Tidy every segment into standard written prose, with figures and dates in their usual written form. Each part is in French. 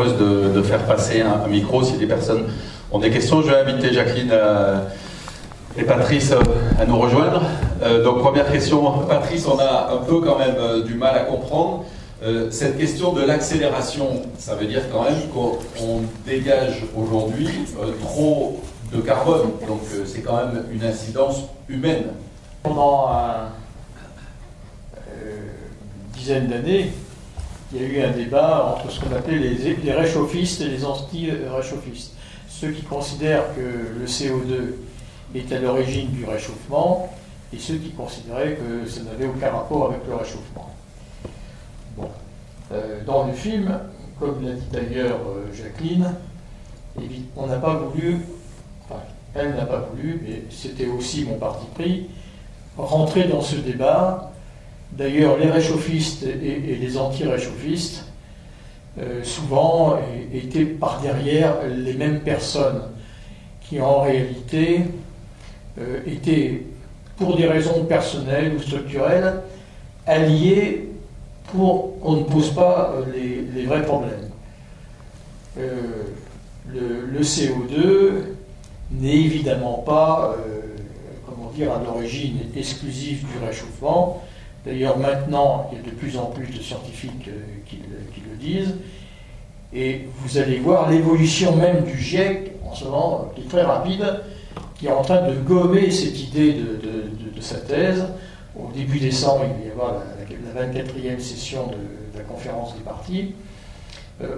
propose de faire passer un micro si des personnes ont des questions. Je vais inviter Jacqueline et Patrice à nous rejoindre. Donc première question, Patrice, on a un peu quand même du mal à comprendre. Cette question de l'accélération, ça veut dire quand même qu'on dégage aujourd'hui trop de carbone. Donc c'est quand même une incidence humaine. Pendant une dizaine d'années, il y a eu un débat entre ce qu'on appelait les réchauffistes et les anti-réchauffistes. Ceux qui considèrent que le CO2 est à l'origine du réchauffement et ceux qui considéraient que ça n'avait aucun rapport avec le réchauffement. Bon. Dans le film, comme l'a dit d'ailleurs Jacqueline, on n'a pas voulu, enfin, elle n'a pas voulu, mais c'était aussi mon parti pris, rentrer dans ce débat. D'ailleurs, les réchauffistes et les anti-réchauffistes, souvent, étaient par derrière les mêmes personnes qui, en réalité, étaient, pour des raisons personnelles ou structurelles, alliées pour qu'on ne pose pas les vrais problèmes. Le CO2 n'est évidemment pas, à l'origine exclusive du réchauffement. D'ailleurs, maintenant, il y a de plus en plus de scientifiques qui le disent. Et vous allez voir l'évolution même du GIEC, en ce moment, qui est très rapide, qui est en train de gommer cette idée de sa thèse. Au début décembre, il va y avoir la 24e session de la conférence des partis.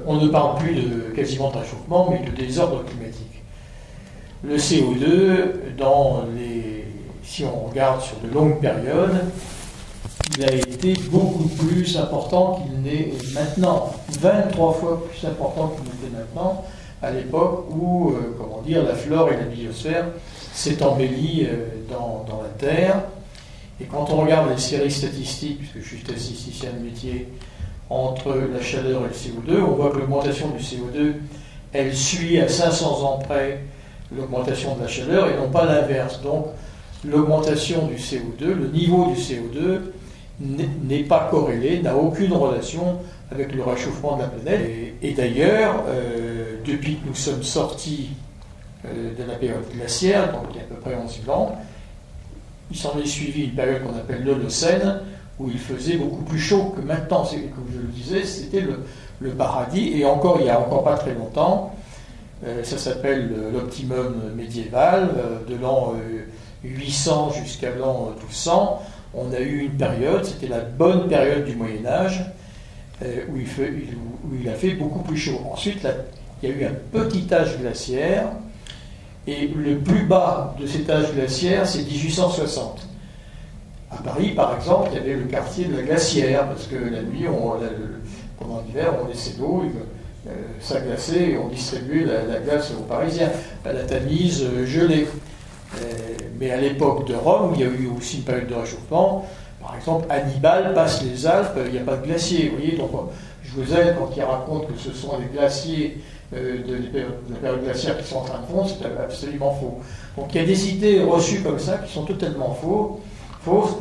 On ne parle plus quasiment de réchauffement, mais de désordre climatique. Le CO2, si on regarde sur de longues périodes, il a été beaucoup plus important qu'il n'est maintenant, 23 fois plus important qu'il n'était maintenant, à l'époque où, la flore et la biosphère s'est embellie dans la Terre. Et quand on regarde les séries statistiques, puisque je suis statisticien de métier, entre la chaleur et le CO2, on voit que l'augmentation du CO2, elle suit à 500 ans près l'augmentation de la chaleur et non pas l'inverse. Donc l'augmentation du CO2, le niveau du CO2 n'est pas corrélé, n'a aucune relation avec le réchauffement de la planète. Et d'ailleurs, depuis que nous sommes sortis de la période glaciaire, donc il y a à peu près 11 000 ans, il s'en est suivi une période qu'on appelle l'Holocène, où il faisait beaucoup plus chaud que maintenant. Comme je le disais, c'était le paradis. Et encore, il n'y a encore pas très longtemps, ça s'appelle l'optimum médiéval, de l'an 800 jusqu'à l'an 1200. On a eu une période, c'était la bonne période du Moyen-Âge, où il a fait beaucoup plus chaud. Ensuite, il y a eu un petit âge glaciaire, et le plus bas de cet âge glaciaire, c'est 1860. À Paris, par exemple, il y avait le quartier de la Glacière, parce que la nuit, pendant l'hiver, on laissait l'eau, ça glaçait, et on distribuait la glace aux Parisiens. La Tamise gelée. Mais à l'époque de Rome, il y a eu aussi une période de réchauffement. Par exemple, Hannibal passe les Alpes, il n'y a pas de glacier. Vous voyez, donc Jouzel, quand il raconte que ce sont les glaciers de la période glaciaire qui sont en train de fondre, c'est absolument faux. Donc il y a des idées reçues comme ça qui sont totalement fausses.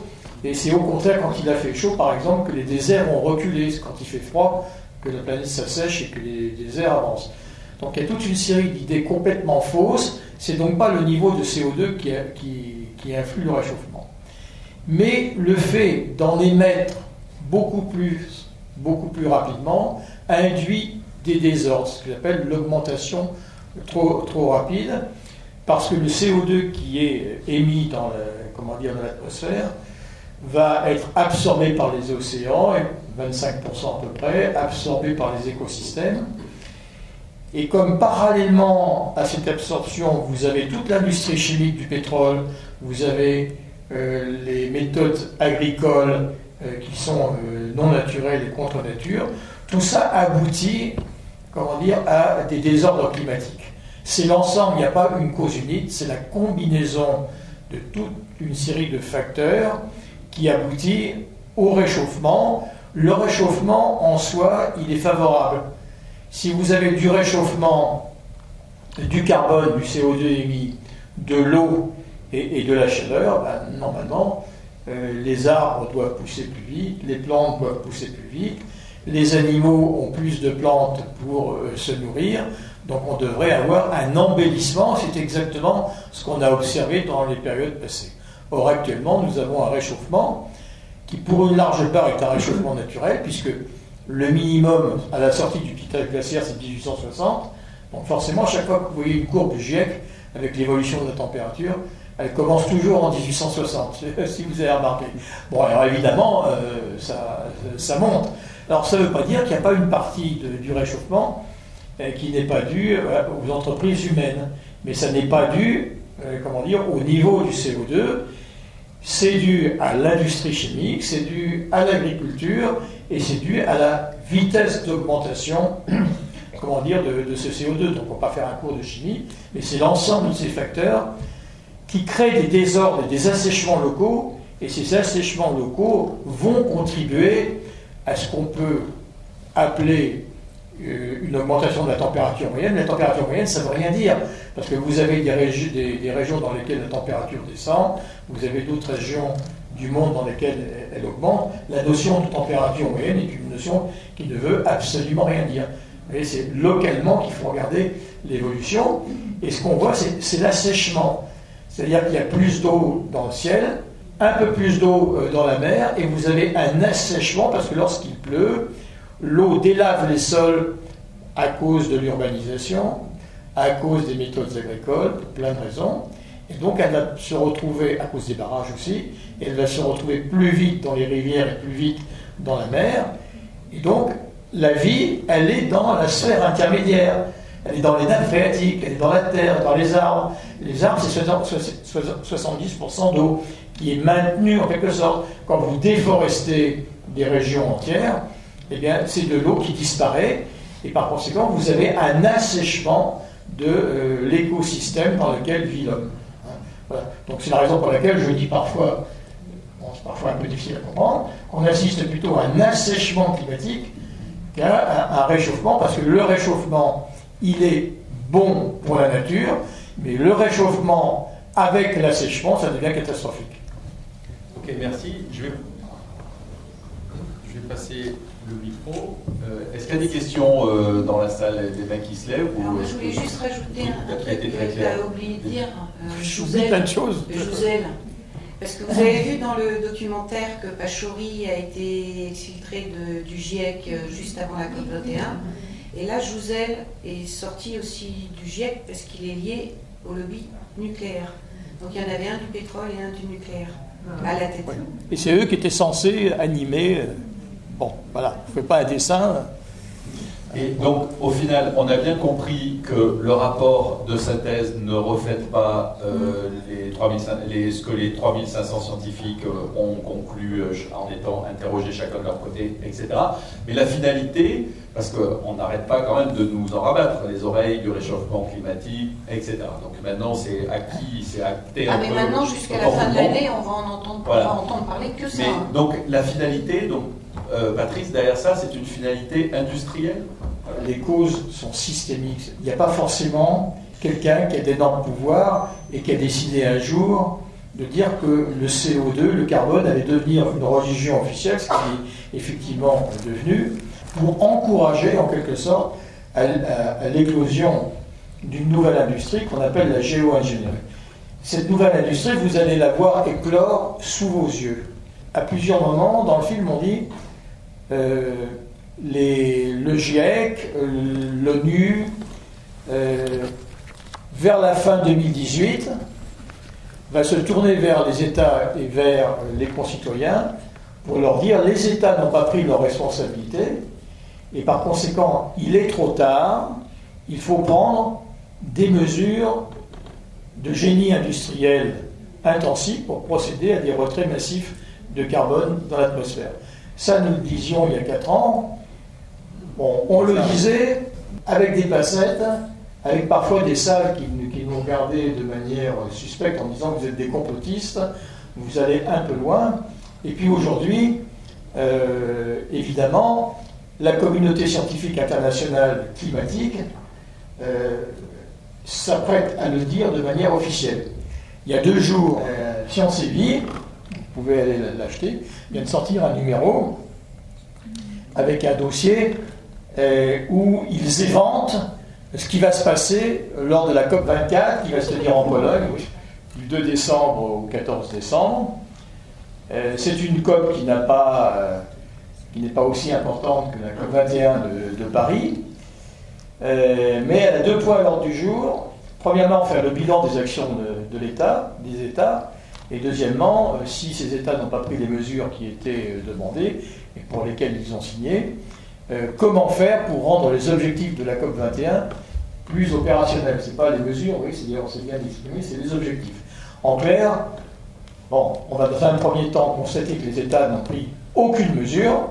Et c'est au contraire quand il a fait chaud, par exemple, que les déserts ont reculé. C'est quand il fait froid que la planète s'assèche et que les déserts avancent. Donc il y a toute une série d'idées complètement fausses. C'est donc pas le niveau de CO2 qui influe le réchauffement. Mais le fait d'en émettre beaucoup plus rapidement induit des désordres, ce que j'appelle l'augmentation trop rapide, parce que le CO2 qui est émis dans l'atmosphère va être absorbé par les océans, 25% à peu près, absorbé par les écosystèmes. Et comme parallèlement à cette absorption, vous avez toute l'industrie chimique du pétrole, vous avez les méthodes agricoles qui sont non naturelles et contre nature, tout ça aboutit, à des désordres climatiques. C'est l'ensemble, il n'y a pas une cause unique, c'est la combinaison de toute une série de facteurs qui aboutit au réchauffement. Le réchauffement en soi, il est favorable. Si vous avez du réchauffement, du carbone, du CO2 émis, de l'eau et de la chaleur, normalement, les arbres doivent pousser plus vite, les plantes doivent pousser plus vite, les animaux ont plus de plantes pour se nourrir, donc on devrait avoir un embellissement, c'est exactement ce qu'on a observé dans les périodes passées. Or actuellement, nous avons un réchauffement qui pour une large part est un réchauffement naturel, puisque le minimum à la sortie du petit âge glaciaire c'est 1860, donc forcément chaque fois que vous voyez une courbe du GIEC avec l'évolution de la température, elle commence toujours en 1860, si vous avez remarqué. Bon, alors évidemment, ça monte. Alors ça ne veut pas dire qu'il n'y a pas une partie du réchauffement qui n'est pas due aux entreprises humaines, mais ça n'est pas dû, au niveau du CO2, c'est dû à l'industrie chimique, c'est dû à l'agriculture, et c'est dû à la vitesse d'augmentation de ce CO2. Donc on ne va pas faire un cours de chimie, mais c'est l'ensemble de ces facteurs qui créent des désordres et des assèchements locaux, et ces assèchements locaux vont contribuer à ce qu'on peut appeler une augmentation de la température moyenne. La température moyenne, ça ne veut rien dire, parce que vous avez des régions dans lesquelles la température descend, vous avez d'autres régions du monde dans lesquelles elle augmente. La notion de température moyenne est une notion qui ne veut absolument rien dire. Mais c'est localement qu'il faut regarder l'évolution, et ce qu'on voit, c'est l'assèchement. C'est-à-dire qu'il y a plus d'eau dans le ciel, un peu plus d'eau dans la mer, et vous avez un assèchement, parce que lorsqu'il pleut, l'eau délave les sols à cause de l'urbanisation, à cause des méthodes agricoles, pour plein de raisons, et donc elle va se retrouver, à cause des barrages aussi, et elle va se retrouver plus vite dans les rivières et plus vite dans la mer, et donc la vie, elle est dans la sphère intermédiaire. Elle est dans les nappes phréatiques, elle est dans la terre, dans les arbres. Les arbres, c'est 70% d'eau qui est maintenue en quelque sorte. Quand vous déforestez des régions entières, eh bien, c'est de l'eau qui disparaît, et par conséquent, vous avez un assèchement de l'écosystème dans lequel vit l'homme. Voilà. Donc c'est la raison pour laquelle je dis parfois, c'est parfois un peu difficile à comprendre, qu'on assiste plutôt à un assèchement climatique qu'à un réchauffement, parce que le réchauffement, il est bon pour la nature, mais le réchauffement avec l'assèchement, ça devient catastrophique. Ok, merci. Je vais passer le micro. Est-ce qu'il y a des questions dans la salle, des mains qui se lèvent? Alors, je voulais juste rajouter un truc que tu as oublié de dire. J'oublie plein de choses. Jouzel. Parce que vous avez vu dans le documentaire que Pachauri a été exfiltré du GIEC juste avant la COP21. Et là, Jouzel est sorti aussi du GIEC parce qu'il est lié au lobby nucléaire. Donc il y en avait un du pétrole et un du nucléaire à la tête. Oui. Et c'est eux qui étaient censés animer. Bon, voilà, je ne fais pas un dessin. Et donc, au final, on a bien compris que le rapport de synthèse ne reflète pas ce que les 3500 scientifiques ont conclu en étant interrogés chacun de leur côté, etc. Mais la finalité, parce qu'on n'arrête pas quand même de nous en rabattre les oreilles du réchauffement climatique, etc. Donc maintenant, c'est acquis, c'est acté. Ah, mais maintenant, jusqu'à la fin de l'année, on va en entendre parler que ça. Mais, donc, la finalité, Patrice, derrière ça, c'est une finalité industrielle? Les causes sont systémiques. Il n'y a pas forcément quelqu'un qui a d'énormes pouvoirs et qui a décidé un jour de dire que le CO2, le carbone, allait devenir une religion officielle, ce qui est effectivement devenu, pour encourager en quelque sorte à l'éclosion d'une nouvelle industrie qu'on appelle la géo-ingénierie. Cette nouvelle industrie, vous allez la voir éclore sous vos yeux. À plusieurs moments, dans le film, on dit le GIEC, l'ONU, vers la fin 2018, va se tourner vers les États et vers les concitoyens pour leur dire les États n'ont pas pris leurs responsabilités et par conséquent, il est trop tard, il faut prendre des mesures de génie industriel intensif pour procéder à des retraits massifs de carbone dans l'atmosphère. Ça, nous le disions il y a 4 ans. Bon, on le disait avec des passettes, avec parfois des salles qui nous regardaient de manière suspecte en disant que vous êtes des complotistes, vous allez un peu loin. Et puis aujourd'hui, évidemment, la communauté scientifique internationale climatique s'apprête à le dire de manière officielle. Il y a 2 jours, Science et Vie, vous pouvez aller l'acheter, vient de sortir un numéro avec un dossier où ils éventent ce qui va se passer lors de la COP24 qui va se tenir en Pologne du 2 décembre au 14 décembre. C'est une COP qui n'est pas aussi importante que la COP21 de Paris, mais elle a 2 points à l'ordre du jour. Premièrement, faire le bilan des actions des États, et deuxièmement, si ces États n'ont pas pris les mesures qui étaient demandées et pour lesquelles ils ont signé, comment faire pour rendre les objectifs de la COP21 plus opérationnels. Ce n'est pas les mesures, oui, c'est bien exprimé, c'est les objectifs. En clair, bon, on va dans un premier temps constater que les États n'ont pris aucune mesure,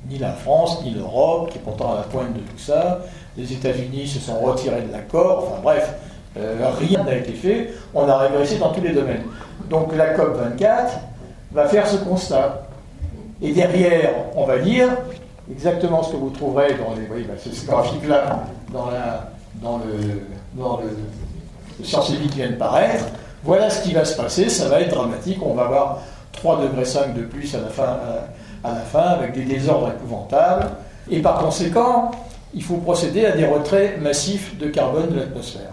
ni la France, ni l'Europe, qui est pourtant à la pointe de tout ça. Les États-Unis se sont retirés de l'accord, enfin bref, rien n'a été fait, on a régressé dans tous les domaines. Donc la COP24 va faire ce constat. Et derrière, on va dire exactement ce que vous trouverez dans les, voyez, ce graphique-là, dans le Sciences-et-Vie qui vient de paraître. Voilà ce qui va se passer, ça va être dramatique, on va avoir 3,5 degrés de plus à la fin, avec des désordres épouvantables. Et par conséquent, il faut procéder à des retraits massifs de carbone de l'atmosphère.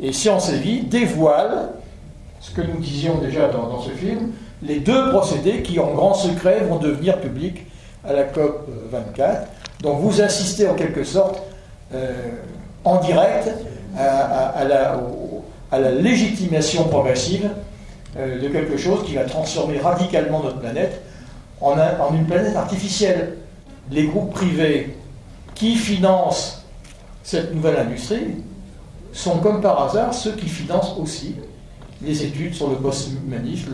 Et Sciences et Vie dévoile, ce que nous disions déjà dans ce film, les 2 procédés qui, en grand secret, vont devenir publics à la COP 24. Donc vous assistez en quelque sorte, en direct, à la légitimation progressive de quelque chose qui va transformer radicalement notre planète en une planète artificielle. Les groupes privés qui financent cette nouvelle industrie sont comme par hasard ceux qui financent aussi les études sur le post-humanisme,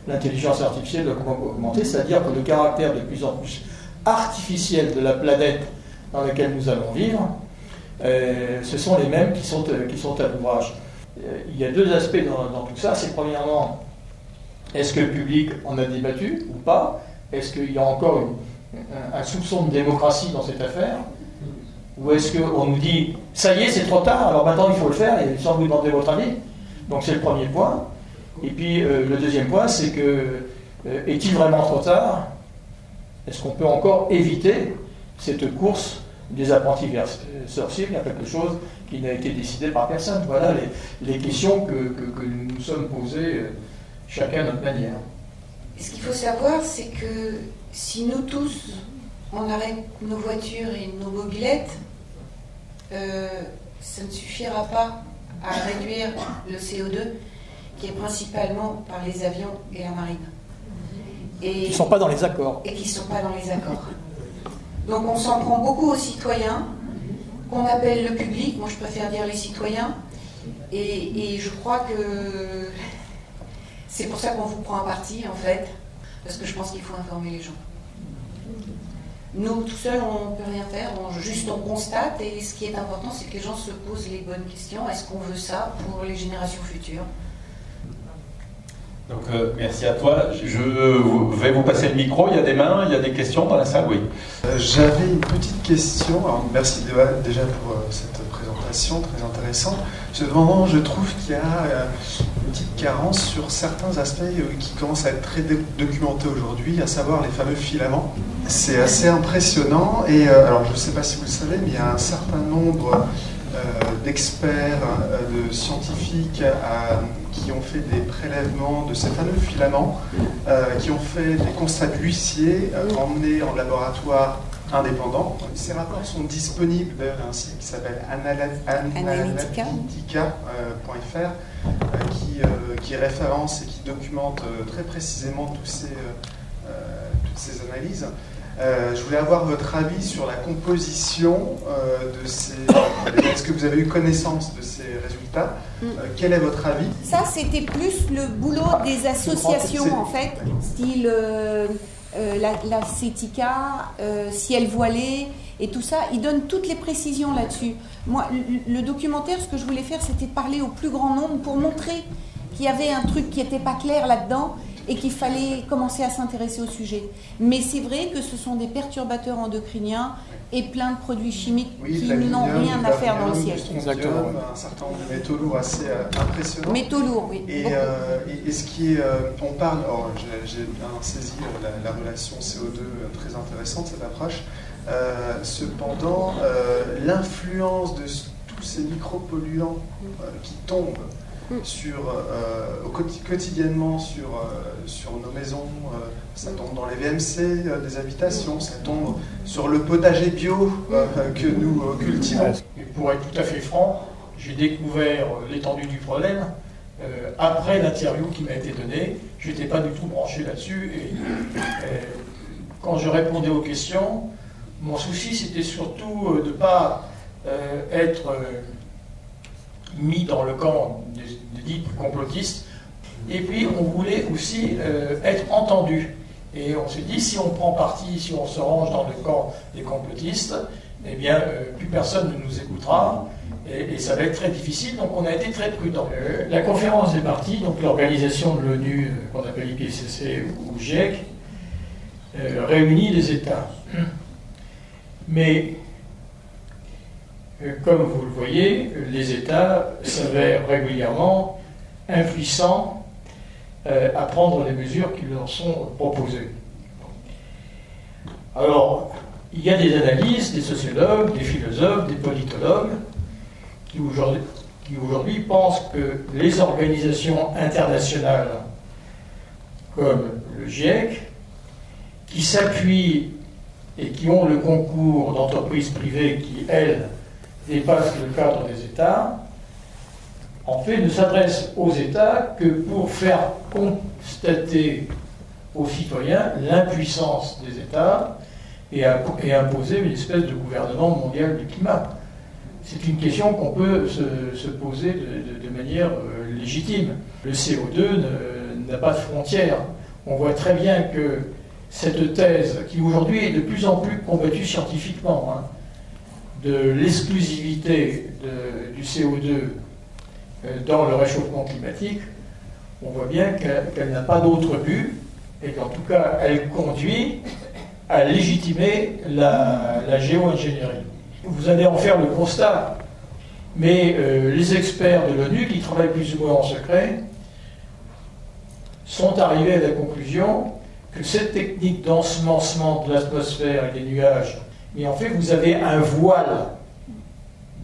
l'intelligence artificielle augmentée, c'est-à-dire que le caractère de plus en plus artificiel de la planète dans laquelle nous allons vivre, ce sont les mêmes qui sont à l'ouvrage. Il y a 2 aspects dans tout ça. C'est premièrement, est-ce que le public en a débattu ou pas? Est-ce qu'il y a encore un soupçon de démocratie dans cette affaire? Ou est-ce qu'on nous dit, ça y est, c'est trop tard, alors maintenant il faut le faire, et sans vous demander votre avis? Donc c'est le premier point. Et puis le deuxième point, c'est que, est-il vraiment trop tard? Est-ce qu'on peut encore éviter cette course des apprentis sorciers vers quelque chose qui n'a été décidé par personne? Voilà les questions que nous nous sommes posées chacun à notre manière. Ce qu'il faut savoir, c'est que si nous tous, on arrête nos voitures et nos mobylettes, ça ne suffira pas à réduire le CO2 qui est principalement par les avions et la marine. Et qui ne sont pas dans les accords. Et qui ne sont pas dans les accords. Donc on s'en prend beaucoup aux citoyens, qu'on appelle le public, moi je préfère dire les citoyens, et je crois que c'est pour ça qu'on vous prend un parti en fait, parce que je pense qu'il faut informer les gens. Nous, tout seuls, on ne peut rien faire, on constate, et ce qui est important, c'est que les gens se posent les bonnes questions. Est-ce qu'on veut ça pour les générations futures? Donc, merci à toi. Je vais vous passer le micro. Il y a des mains, il y a des questions dans la salle, oui. J'avais une petite question. Alors, merci déjà pour cette présentation très intéressante. Cependant, je trouve qu'il y a une petite carence sur certains aspects qui commencent à être très documentés aujourd'hui, à savoir les fameux filaments. C'est assez impressionnant. Et alors, je ne sais pas si vous le savez, mais il y a un certain nombre d'experts, de scientifiques qui ont fait des prélèvements de ces fameux filaments, qui ont fait des constats de l'huissier, emmenés en laboratoire indépendant. Ces rapports sont disponibles vers un site qui s'appelle analytica.fr, qui référence et qui documente très précisément toutes ces analyses. Je voulais avoir votre avis sur la composition de ces... Est-ce que vous avez eu connaissance de ces résultats? Quel est votre avis? Ça, c'était plus le boulot des associations, en fait, style la CETICA, Ciel Voilé, et tout ça. Ils donnent toutes les précisions là-dessus. Moi, le documentaire, ce que je voulais faire, c'était parler au plus grand nombre pour montrer qu'il y avait un truc qui n'était pas clair là-dedans. et qu'il fallait commencer à s'intéresser au sujet. Mais c'est vrai que ce sont des perturbateurs endocriniens et plein de produits chimiques qui n'ont rien à faire dans le ciel. Exactement. Un certain nombre de métaux lourds assez impressionnants. Métaux lourds, oui. Et ce qui est, on parle, j'ai bien saisi la relation CO2 très intéressante, cette approche. Cependant, l'influence de tous ces micropolluants qui tombent quotidiennement sur nos maisons, ça tombe dans les VMC des habitations, ça tombe sur le potager bio que nous cultivons. Et pour être tout à fait franc, j'ai découvert l'étendue du problème après l'interview qui m'a été donnée. Je n'étais pas du tout branché là-dessus et quand je répondais aux questions, mon souci c'était surtout de ne pas être mis dans le camp des dits complotistes, et puis on voulait aussi être entendu. Et on s'est dit, si on prend parti, si on se range dans le camp des complotistes, eh bien, plus personne ne nous écoutera, et ça va être très difficile, donc on a été très prudent. La conférence des parties, donc l'organisation de l'ONU, qu'on appelle IPCC ou GIEC, réunit les États. Mais comme vous le voyez, les États s'avèrent régulièrement impuissants à prendre les mesures qui leur sont proposées. Alors, il y a des analystes, des sociologues, des philosophes, des politologues qui aujourd'hui pensent que les organisations internationales comme le GIEC, qui s'appuient et qui ont le concours d'entreprises privées qui, elles, dépassent le cadre des États, en fait, ne s'adressent aux États que pour faire constater aux citoyens l'impuissance des États et imposer une espèce de gouvernement mondial du climat. C'est une question qu'on peut se poser de manière légitime. Le CO2 n'a pas de frontières. On voit très bien que cette thèse, qui aujourd'hui est de plus en plus combattue scientifiquement, de l'exclusivité du CO2 dans le réchauffement climatique, on voit bien qu'elle n'a pas d'autre but, et qu'en tout cas, elle conduit à légitimer la géo-ingénierie. Vous allez en faire le constat, mais les experts de l'ONU, qui travaillent plus ou moins en secret, sont arrivés à la conclusion que cette technique d'ensemencement de l'atmosphère et des nuages, mais en fait, vous avez un voile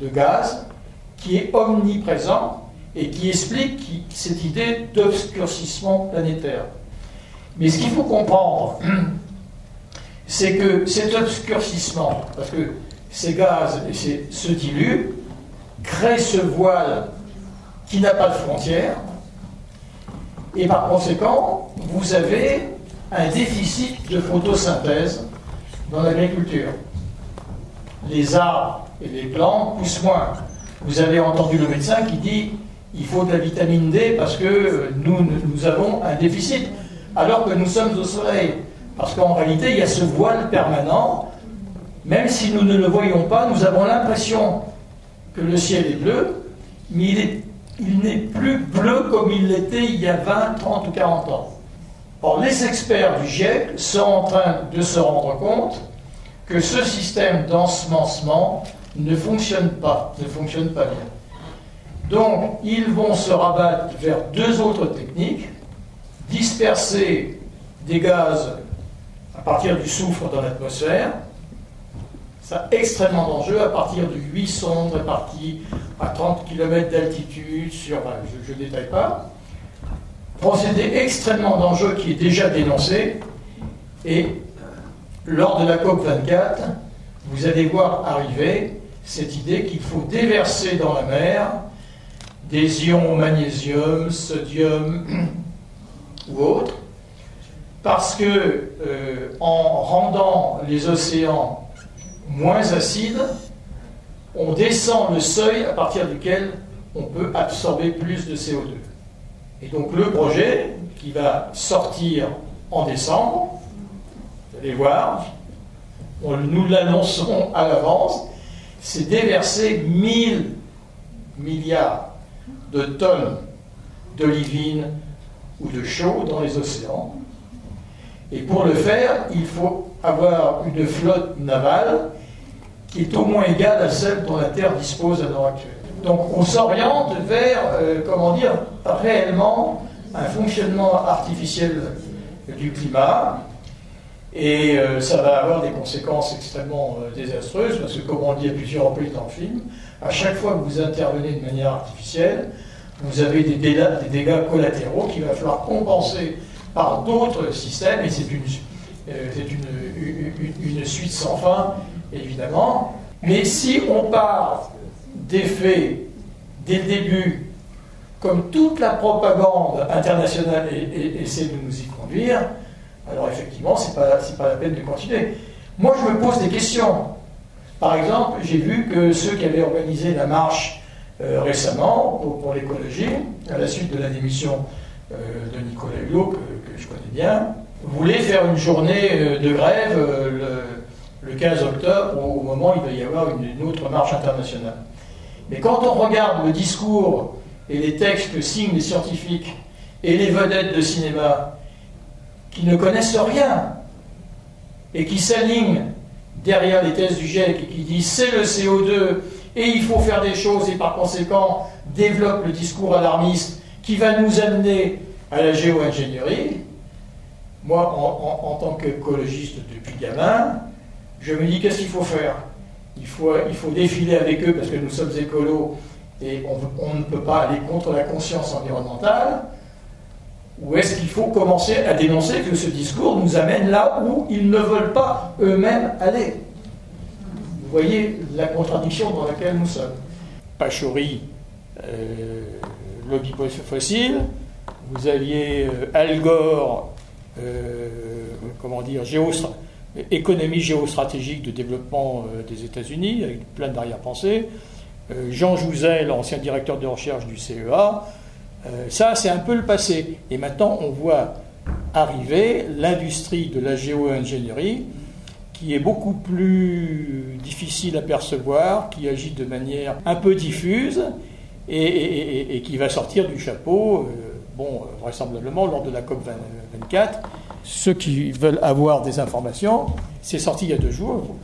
de gaz qui est omniprésent et qui explique cette idée d'obscurcissement planétaire. Mais ce qu'il faut comprendre, c'est que cet obscurcissement, parce que ces gaz se diluent, crée ce voile qui n'a pas de frontières, et par conséquent, vous avez un déficit de photosynthèse dans l'agriculture. Les arbres et les plantes poussent moins. Vous avez entendu le médecin qui dit il faut de la vitamine D parce que nous avons un déficit, alors que nous sommes au soleil. Parce qu'en réalité, il y a ce voile permanent. Même si nous ne le voyons pas, nous avons l'impression que le ciel est bleu, mais il n'est plus bleu comme il l'était il y a 20, 30 ou 40 ans. Or, les experts du GIEC sont en train de se rendre compte que ce système d'ensemencement ne fonctionne pas bien. Donc, ils vont se rabattre vers deux autres techniques: disperser des gaz à partir du soufre dans l'atmosphère. C'est extrêmement dangereux, à partir du 8 sondes réparties à 30 km d'altitude, je ne détaille pas. Procédé extrêmement dangereux qui est déjà dénoncé, et lors de la COP24, vous allez voir arriver cette idée qu'il faut déverser dans la mer des ions magnésium, sodium ou autres, parce que en rendant les océans moins acides, on descend le seuil à partir duquel on peut absorber plus de CO2. Et donc le projet qui va sortir en décembre, vous allez voir, nous l'annoncerons à l'avance, c'est déverser 1000 milliards de tonnes d'olivine ou de chaux dans les océans. Et pour le faire, il faut avoir une flotte navale qui est au moins égale à celle dont la Terre dispose à l'heure actuelle. Donc on s'oriente vers, réellement un fonctionnement artificiel du climat, et ça va avoir des conséquences extrêmement désastreuses, parce que comme on le dit à plusieurs reprises dans le film, à chaque fois que vous intervenez de manière artificielle, vous avez des dégâts collatéraux qu'il va falloir compenser par d'autres systèmes, et c'est une suite sans fin, évidemment. Mais si on part des faits dès le début, comme toute la propagande internationale essaie de nous y conduire, alors effectivement, c'est pas la peine de continuer. Moi, je me pose des questions. Par exemple, j'ai vu que ceux qui avaient organisé la marche récemment pour l'écologie, à la suite de la démission de Nicolas Hulot, que je connais bien, voulaient faire une journée de grève le 15 octobre, au moment où il va y avoir une autre marche internationale. Mais quand on regarde le discours et les textes que signent les scientifiques et les vedettes de cinéma qui ne connaissent rien et qui s'alignent derrière les thèses du GIEC et qui disent c'est le CO2 et il faut faire des choses et par conséquent développent le discours alarmiste qui va nous amener à la géo-ingénierie, moi en tant qu'écologiste depuis gamin, je me dis qu'est-ce qu'il faut faire? Il faut défiler avec eux parce que nous sommes écolos et on ne peut pas aller contre la conscience environnementale. Ou est-ce qu'il faut commencer à dénoncer que ce discours nous amène là où ils ne veulent pas eux-mêmes aller? Vous voyez la contradiction dans laquelle nous sommes. Pachauri, lobby fossile, vous aviez Al Gore, économie géostratégique de développement des États-Unis, avec plein d'arrière-pensées, Jean Jouzel, ancien directeur de recherche du CEA. Ça, c'est un peu le passé. Et maintenant, on voit arriver l'industrie de la géo-ingénierie, qui est beaucoup plus difficile à percevoir, qui agit de manière un peu diffuse, et qui va sortir du chapeau, vraisemblablement lors de la COP 24. Ceux qui veulent avoir des informations, c'est sorti il y a 2 jours.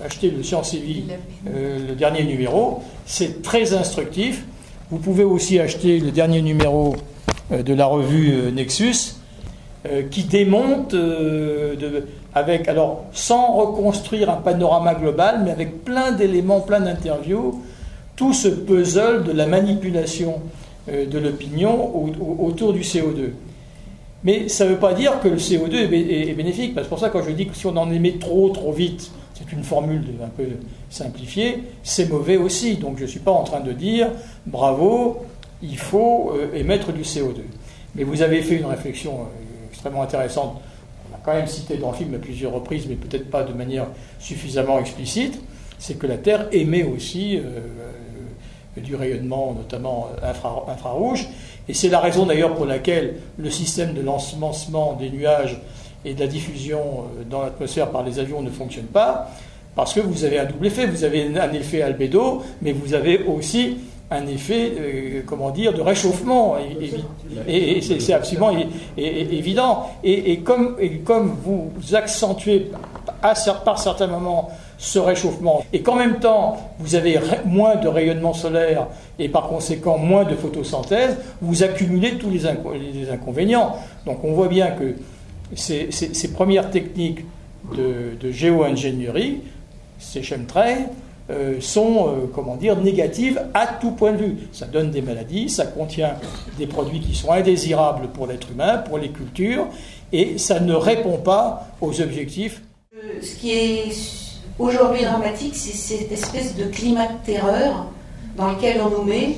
Achetez le Sciences et Vie, le dernier numéro, c'est très instructif. Vous pouvez aussi acheter le dernier numéro de la revue Nexus, qui démonte, sans reconstruire un panorama global, mais avec plein d'éléments, plein d'interviews, tout ce puzzle de la manipulation de l'opinion autour du CO2. Mais ça ne veut pas dire que le CO2 est bénéfique, parce que pour ça, quand je dis que si on en émet trop vite, c'est une formule un peu simplifiée, c'est mauvais aussi. Donc je ne suis pas en train de dire bravo, il faut émettre du CO2. Mais vous avez fait une réflexion extrêmement intéressante, on a quand même cité dans le film à plusieurs reprises, mais peut-être pas de manière suffisamment explicite, c'est que la Terre émet aussi du rayonnement, notamment infrarouge. Et c'est la raison d'ailleurs pour laquelle le système de l'ensemencement des nuages et de la diffusion dans l'atmosphère par les avions ne fonctionne pas, parce que vous avez un double effet. Vous avez un effet albédo, mais vous avez aussi un effet, de réchauffement. Et c'est absolument évident. Et comme vous accentuez par certains moments ce réchauffement, et qu'en même temps, vous avez moins de rayonnement solaire et par conséquent moins de photosynthèse, vous accumulez tous les inconvénients. Donc on voit bien que ces premières techniques de géo-ingénierie, ces chemtrails, sont négatives à tout point de vue. Ça donne des maladies, ça contient des produits qui sont indésirables pour l'être humain, pour les cultures, et ça ne répond pas aux objectifs. Ce qui est aujourd'hui dramatique, c'est cette espèce de climat de terreur dans lequel on nous met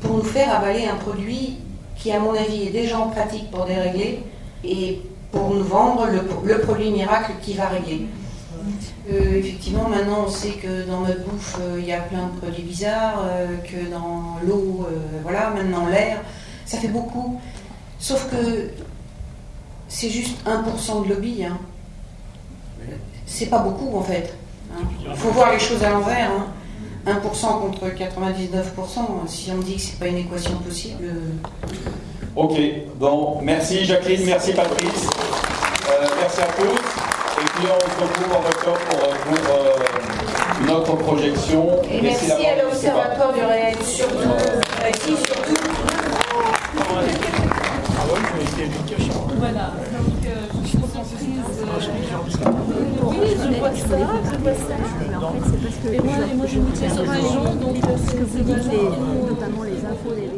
pour nous faire avaler un produit qui, à mon avis, est déjà en pratique pour dérégler et pour nous vendre le produit miracle qui va régler. Effectivement, maintenant, on sait que dans notre bouffe, il y a plein de produits bizarres, que dans l'eau, maintenant l'air, ça fait beaucoup. Sauf que c'est juste 1% de lobby. C'est pas beaucoup, en fait. Il faut voir les choses à l'envers. 1% contre 99%. Si on dit que c'est pas une équation possible... Ok, bon, merci Jacqueline, merci Patrice, merci à tous. Et puis on se retrouve en octobre pour une autre projection. Et merci à l'Observatoire du réel, surtout. Voilà, donc je suis surprise. Oui, je vois ça. Mais en fait, c'est parce que et moi je me tiens sur un jour, donc ce que vous dites, notamment les infos, les